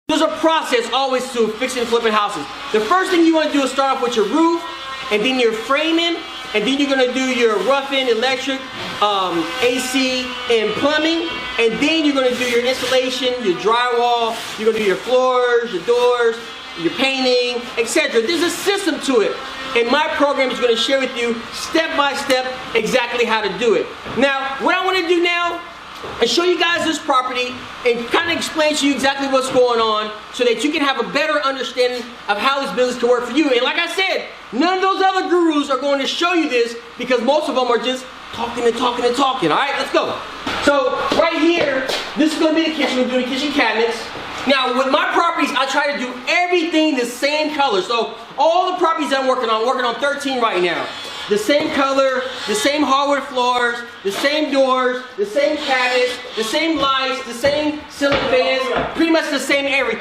There's a process always to fixing and flipping houses. The first thing you want to do is start off with your roof, and then your framing, and then you're going to do your rough-in, electric, AC, and plumbing, and then you're going to do your insulation, your drywall, you're going to do your floors, your doors, your painting, etc. There's a system to it, and my program is going to share with you step by step exactly how to do it. Now, what I want to do now and show you guys this property and kind of explain to you exactly what's going on so that you can have a better understanding of how this business can work for you. And like I said, none of those other gurus are going to show you this because most of them are just talking and talking and talking. All right, let's go. So right here, this is going to be the kitchen. We're doing kitchen cabinets. Now with my properties, I try to do everything the same color. So all the properties I'm working on 13 right now. The same color, the same hardwood floors, the same doors, the same cabinets, the same lights, the same ceiling fans, pretty much the same everything.